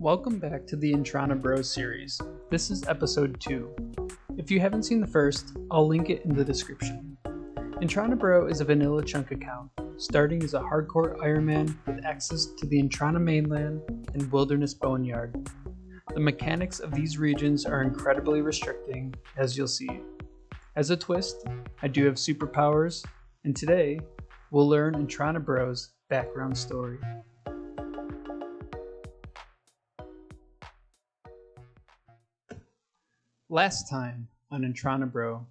Welcome back to the Entrana Bro series. This is episode 2. If you haven't seen the first, I'll link it in the description. Entrana Bro is a vanilla chunk account, starting as a hardcore Ironman with access to the Entrana mainland and Wilderness Boneyard. The mechanics of these regions are incredibly restricting, as you'll see. As a twist, I do have superpowers, and today, we'll learn Entrana Bro's background story. Last time on Entrana Bro,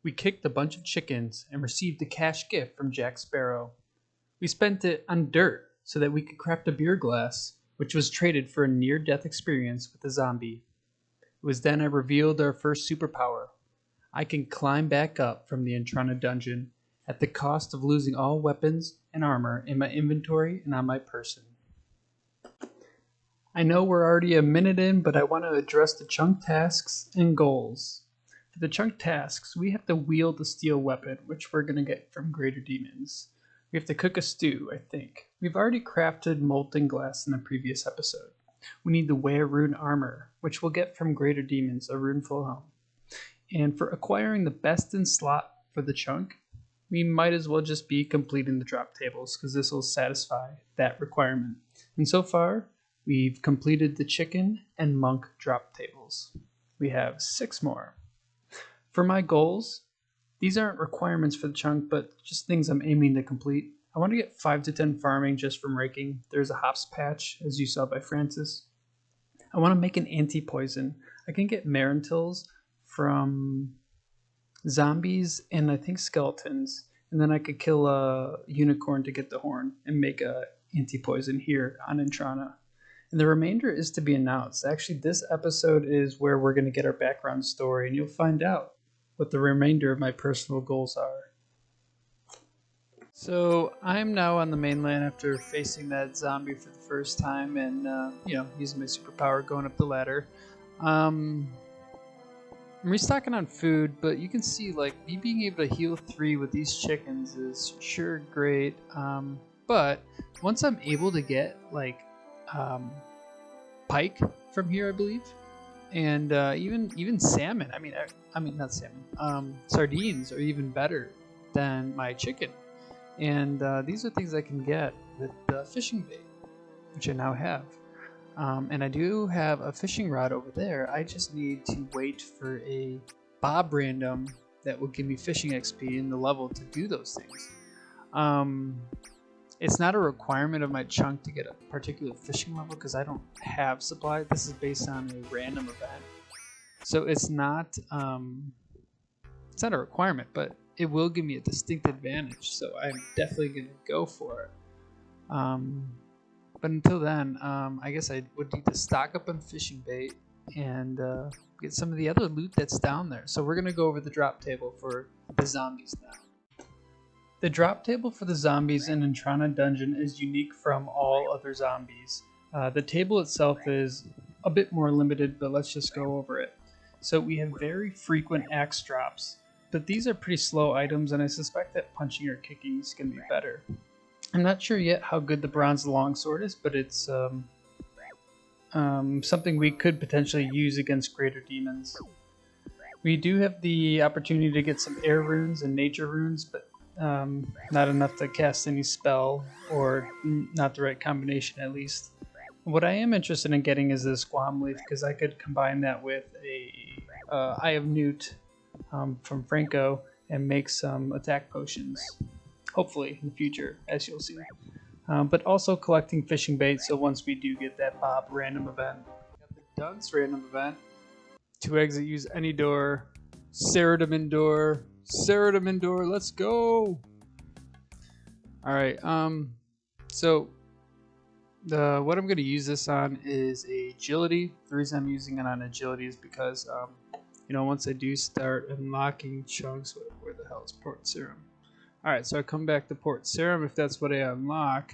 we kicked a bunch of chickens and received a cash gift from Jack Sparrow. We spent it on dirt so that we could craft a beer glass, which was traded for a near-death experience with a zombie. It was then I revealed our first superpower. I can climb back up from the Entrana dungeon at the cost of losing all weapons and armor in my inventory and on my person. I know we're already a minute in, but I want to address the chunk tasks and goals. For the chunk tasks, we have to wield the steel weapon, which we're going to get from Greater Demons. We have to cook a stew, I think. We've already crafted molten glass in the previous episode. We need to wear rune armor, which we'll get from Greater Demons, a runeful home. And for acquiring the best in slot for the chunk, we might as well just be completing the drop tables, because this will satisfy that requirement. And so far, we've completed the chicken and monk drop tables. We have 6 more. For my goals, these aren't requirements for the chunk, but just things I'm aiming to complete. I want to get 5 to 10 farming just from raking. There's a hops patch, as you saw by Francis. I want to make an anti-poison. I can get Marintils from zombies and I think skeletons. And then I could kill a unicorn to get the horn and make a anti-poison here on Entrana. And the remainder is to be announced. Actually, this episode is where we're going to get our background story, and you'll find out what the remainder of my personal goals are. So I'm now on the mainland after facing that zombie for the first time and, using my superpower going up the ladder. I'm restocking on food, but you can see, me being able to heal 3 with these chickens is sure great. But once I'm able to get, pike from here, I believe, and even salmon. I mean not salmon. Sardines are even better than my chicken, and these are things I can get with the fishing bait, which I now have. And I do have a fishing rod over there. I just need to wait for a Bob random that will give me fishing XP in the level to do those things. It's not a requirement of my chunk to get a particular fishing level because I don't have supply. This is based on a random event. So it's not a requirement, but it will give me a distinct advantage. So I'm definitely going to go for it. But until then, I guess I would need to stock up on fishing bait and get some of the other loot that's down there. So we're going to go over the drop table for the zombies now. The drop table for the zombies in Entrana Dungeon is unique from all other zombies. The table itself is a bit more limited, but let's just go over it. So we have very frequent axe drops, but these are pretty slow items, and I suspect that punching or kicking is going to be better. I'm not sure yet how good the bronze longsword is, but it's something we could potentially use against Greater Demons. We do have the opportunity to get some air runes and nature runes, but not enough to cast any spell, or not the right combination at least. What I am interested in getting is this Squam Leaf, because I could combine that with a Eye of Newt from Franco and make some attack potions, hopefully in the future, as you'll see. But also collecting fishing bait, so once we do get that Bob random event. We got the Dunce random event. 2 eggs that use any door. Ceratomin door. Ceratomin door, let's go! Alright, so what I'm going to use this on is agility. The reason I'm using it on agility is because, once I do start unlocking chunks, where the hell is Port Serum? Alright, so I come back to Port Serum if that's what I unlock.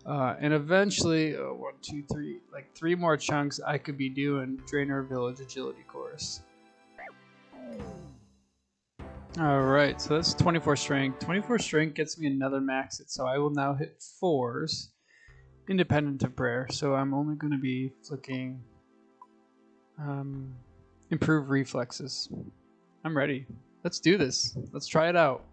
And eventually, 1, 2, 3, 3 more chunks I could be doing Draenor Village Agility course. Alright, so that's 24 strength. 24 strength gets me another max it, so I will now hit 4s. independent of prayer, so I'm only going to be flicking improve reflexes. I'm ready. Let's do this. Let's try it out.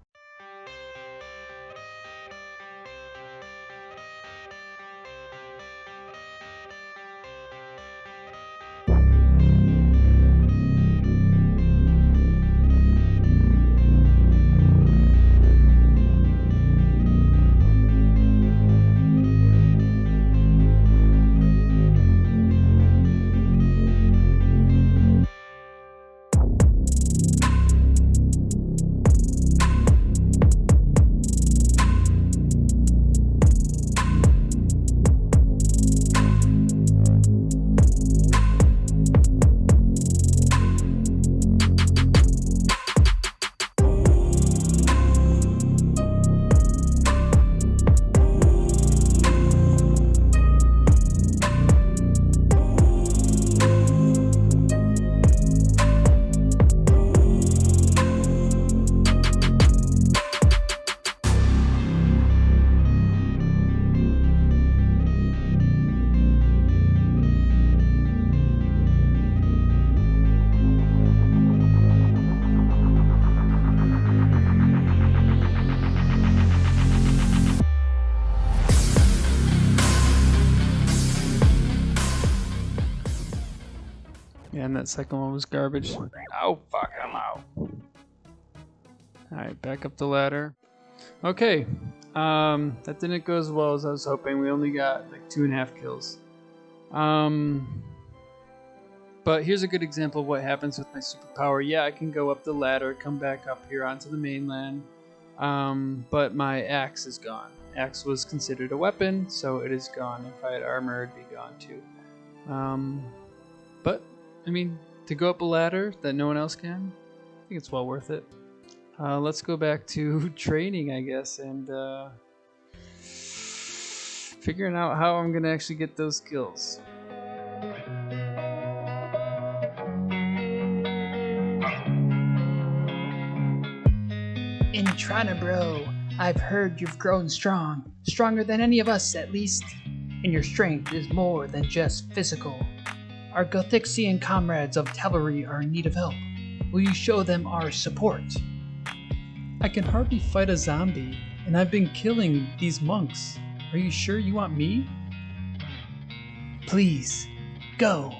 Yeah, and that second one was garbage. Oh, fuck, I'm out. Alright, back up the ladder. Okay, that didn't go as well as I was hoping. We only got like 2.5 kills. But here's a good example of what happens with my superpower. Yeah, I can go up the ladder, come back up here onto the mainland, but my axe is gone. Axe was considered a weapon, so it is gone. If I had armor, it'd be gone too. But I mean, to go up a ladder that no one else can, I think it's well worth it. Let's go back to training, I guess, and figuring out how I'm gonna actually get those skills. Entrana Bro, I've heard you've grown strong, stronger than any of us at least, and your strength is more than just physical. Our Gothixian comrades of Cavalry are in need of help. Will you show them our support? I can hardly fight a zombie, and I've been killing these monks. Are you sure you want me? Please, go.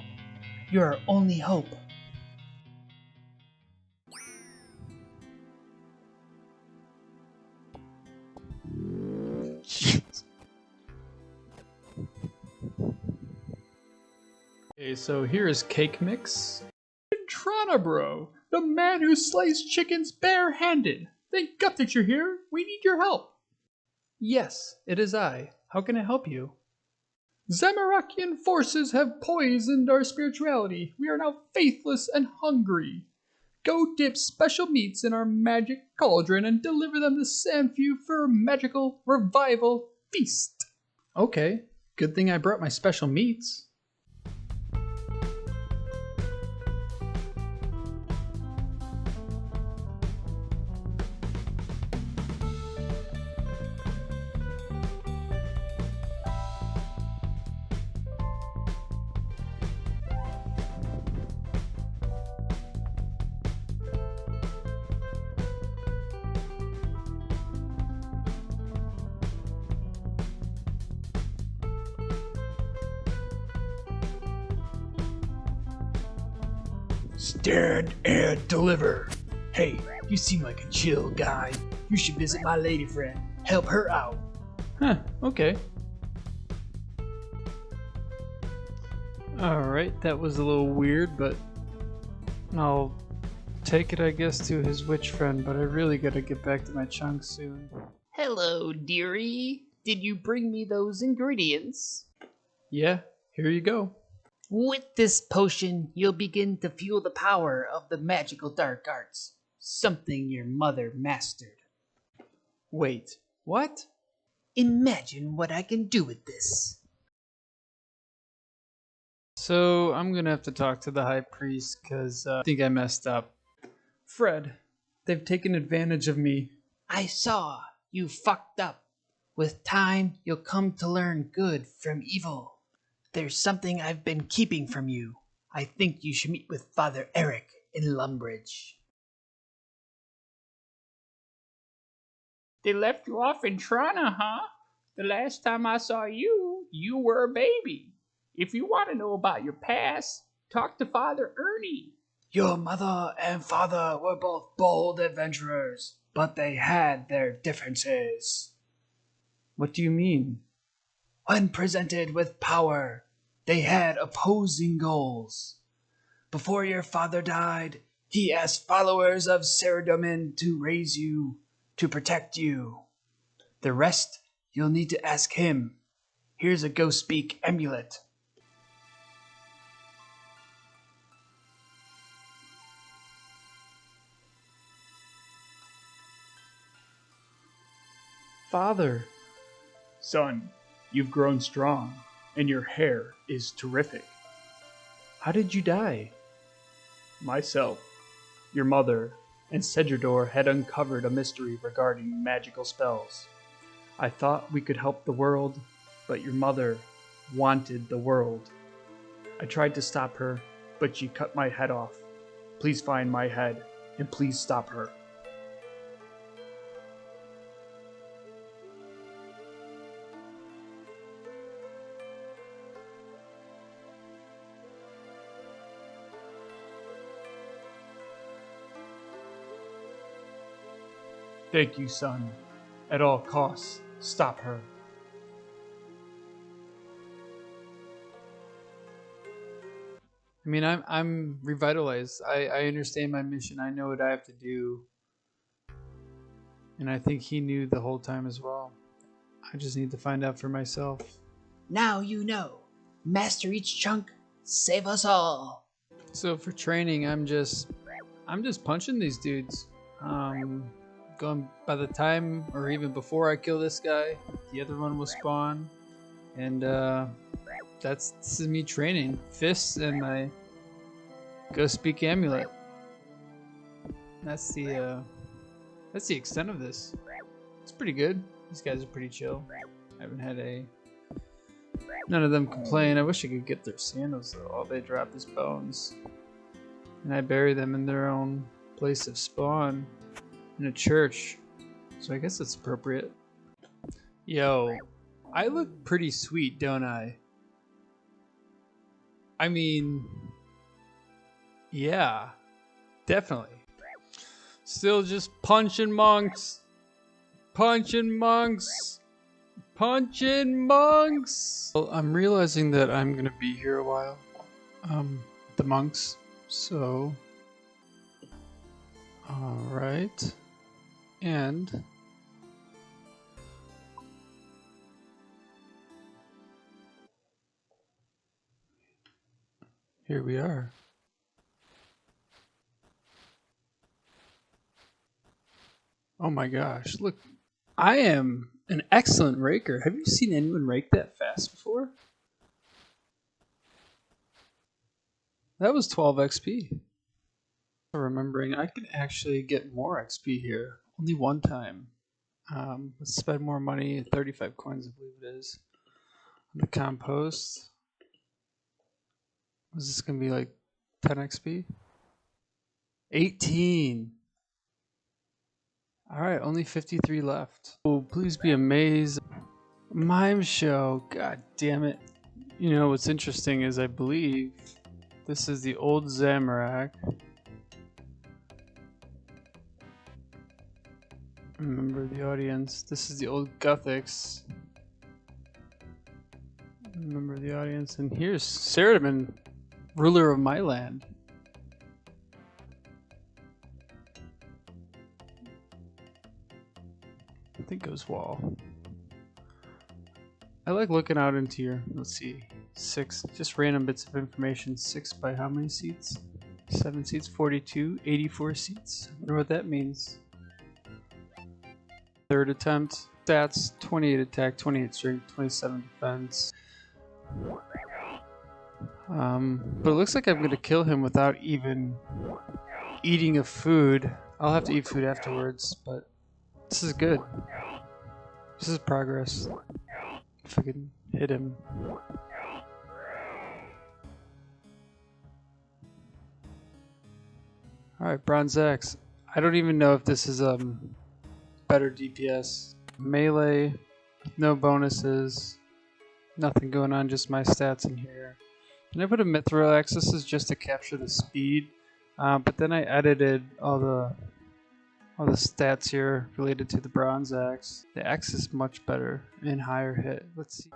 You're our only hope. Okay, so here is Cake Mix. Entrana Bro, the man who slays chickens barehanded. Thank God that you're here. We need your help. Yes, it is I. How can I help you? Zamarakian forces have poisoned our spirituality. We are now faithless and hungry. Go dip special meats in our magic cauldron and deliver them to Sanfew for a magical revival feast. Okay, good thing I brought my special meats. Stand and deliver. Hey, you seem like a chill guy. You should visit my lady friend. Help her out. Huh, okay. Alright, that was a little weird, but I'll take it, I guess, to his witch friend, but I really gotta get back to my chunks soon. Hello, dearie. Did you bring me those ingredients? Yeah, here you go. With this potion, you'll begin to feel the power of the magical dark arts. Something your mother mastered. Wait, what? Imagine what I can do with this. So, I'm gonna have to talk to the high priest, cause I think I messed up. Fred, they've taken advantage of me. I saw you fucked up. With time, you'll come to learn good from evil. There's something I've been keeping from you. I think you should meet with Father Eric in Lumbridge. They left you off in Entrana, huh? The last time I saw you, you were a baby. If you want to know about your past, talk to Father Ernie. Your mother and father were both bold adventurers, but they had their differences. What do you mean? When presented with power, they had opposing goals. Before your father died, he asked followers of Saradomin to raise you, to protect you. The rest, you'll need to ask him. Here's a Ghost Speak amulet. Father. Son, you've grown strong, and your hair is terrific. How did you die? Myself, your mother, and Cedrador had uncovered a mystery regarding magical spells. I thought we could help the world, but your mother wanted the world. I tried to stop her, but she cut my head off. Please find my head, and please stop her. Thank you, son. At all costs, stop her. I mean, I'm revitalized. I understand my mission. I know what I have to do. And I think he knew the whole time as well. I just need to find out for myself. Now you know. Master each chunk, save us all. So for training, I'm just punching these dudes. Going by the time or even before I kill this guy, the other one will spawn, and this is me training fists and my Ghost Speak amulet. That's the extent of this. It's pretty good. These guys are pretty chill. I haven't had none of them complain. I wish I could get their sandals though. All they drop is bones, and I bury them in their own place of spawn. In a church, so I guess it's appropriate. Yo, I look pretty sweet, don't I? I mean, yeah, definitely. Still just punching monks. Punching monks. Punching monks. Well, I'm realizing that I'm gonna be here a while. The monks. So, all right. And here we are. Oh my gosh, look. I am an excellent raker. Have you seen anyone rake that fast before? That was 12 XP. Remembering I can actually get more XP here. Only one time. Let's spend more money. 35 coins, I believe it is. On the compost. Was this going to be like 10 XP? 18. Alright, only 53 left. Oh, please be amazed. Mime show. God damn it. You know, what's interesting is I believe this is the old Zamorak. Remember the audience. This is the old Gothics. Remember the audience. And here's Saradomin, ruler of my land. I think it was wall. I like looking out into your, let's see, 6, just random bits of information. 6 by how many seats? 7 seats, 42, 84 seats. I wonder what that means. Third attempt. Stats, 28 attack, 28 strength, 27 defense. But it looks like I'm going to kill him without even eating a food. I'll have to eat food afterwards, but this is good. This is progress. If I can hit him. Alright, Bronze Axe. I don't even know if this is better DPS. Melee, no bonuses, nothing going on, just my stats in here. And I put a Mithril Axe. This is just to capture the speed, but then I edited all the stats here related to the Bronze Axe. The axe is much better and higher hit. Let's see.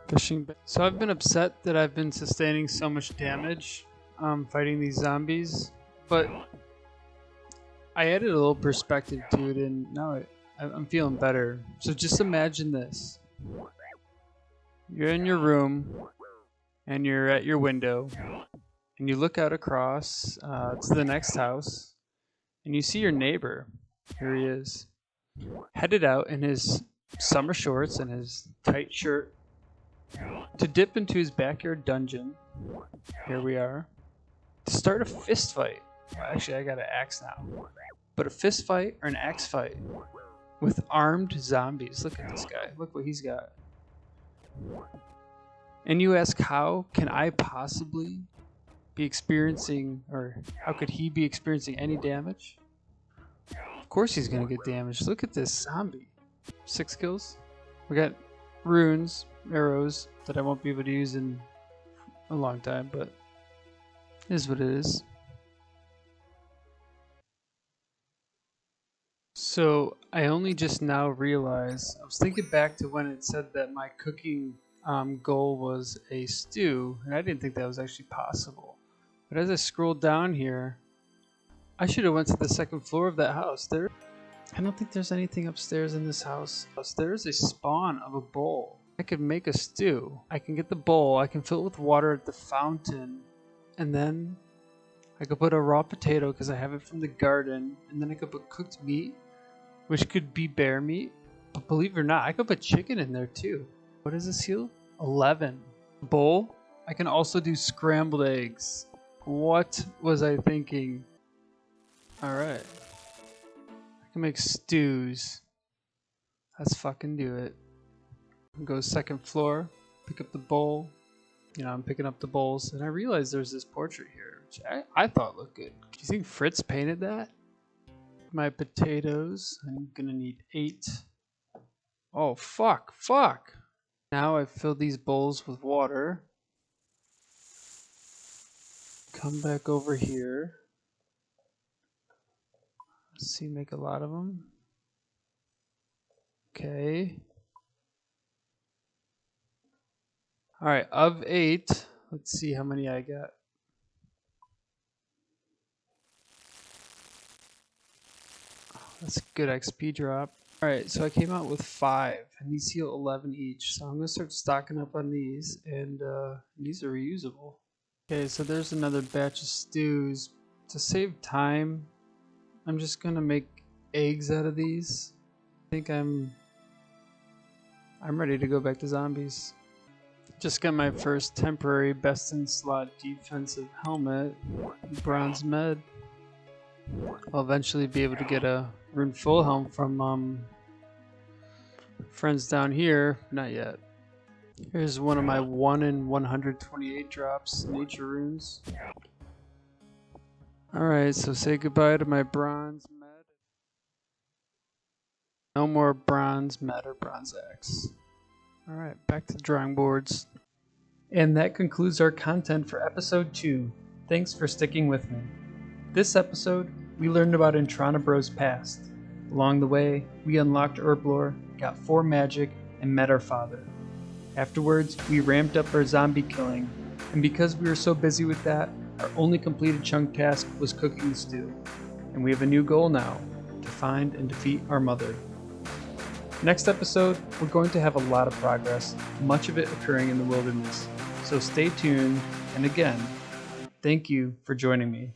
Fishing. So I've been upset that I've been sustaining so much damage fighting these zombies, but I added a little perspective to it, and now I'm feeling better. So just imagine this. You're in your room, and you're at your window, and you look out across to the next house, and you see your neighbor. Here he is, headed out in his summer shorts and his tight shirt to dip into his backyard dungeon. Here we are. To start a fist fight. Well, actually, I got an axe now. But a fist fight or an axe fight with armed zombies. Look at this guy. Look what he's got. And you ask, how can I possibly be experiencing, or how could he be experiencing any damage? Of course he's going to get damaged. Look at this zombie. 6 kills. We got runes, arrows that I won't be able to use in a long time, but it is what it is. So I only just now realized, I was thinking back to when it said that my cooking goal was a stew, and I didn't think that was actually possible. But as I scrolled down here, I should have went to the second floor of that house. I don't think there's anything upstairs in this house. There's a spawn of a bowl. I could make a stew. I can get the bowl, I can fill it with water at the fountain, and then I could put a raw potato because I have it from the garden, and then I could put cooked meat, which could be bear meat. But believe it or not, I could put chicken in there too. What is this heal? 11. Bowl. I can also do scrambled eggs. What was I thinking? Alright. I can make stews. Let's fucking do it. Go second floor. Pick up the bowl. You know, I'm picking up the bowls. And I realized there's this portrait here, which I thought looked good. Do you think Fritz painted that? My potatoes. I'm gonna need 8. Oh, fuck. Fuck. Now I've filled these bowls with water. Come back over here. Let's see, make a lot of them. Okay. Alright, of 8, let's see how many I got. Oh, that's a good XP drop. Alright, so I came out with 5, and these heal 11 each. So I'm going to start stocking up on these, and these are reusable. Okay, so there's another batch of stews. To save time, I'm just going to make eggs out of these. I think I'm ready to go back to zombies. Just got my first temporary best in slot defensive helmet, bronze med. I'll eventually be able to get a rune full helm from friends down here. Not yet. Here's one of my 1 in 128 drops, nature runes. Alright, so say goodbye to my bronze med. No more bronze med or bronze axe. Alright, back to the drawing boards. And that concludes our content for episode 2. Thanks for sticking with me. This episode, we learned about Entrana Bro's past. Along the way, we unlocked Herblore, got 4 magic, and met our father. Afterwards, we ramped up our zombie killing, and because we were so busy with that, our only completed chunk task was cooking the stew. And we have a new goal now, to find and defeat our mother. Next episode, we're going to have a lot of progress, much of it occurring in the wilderness. So stay tuned, and again, thank you for joining me.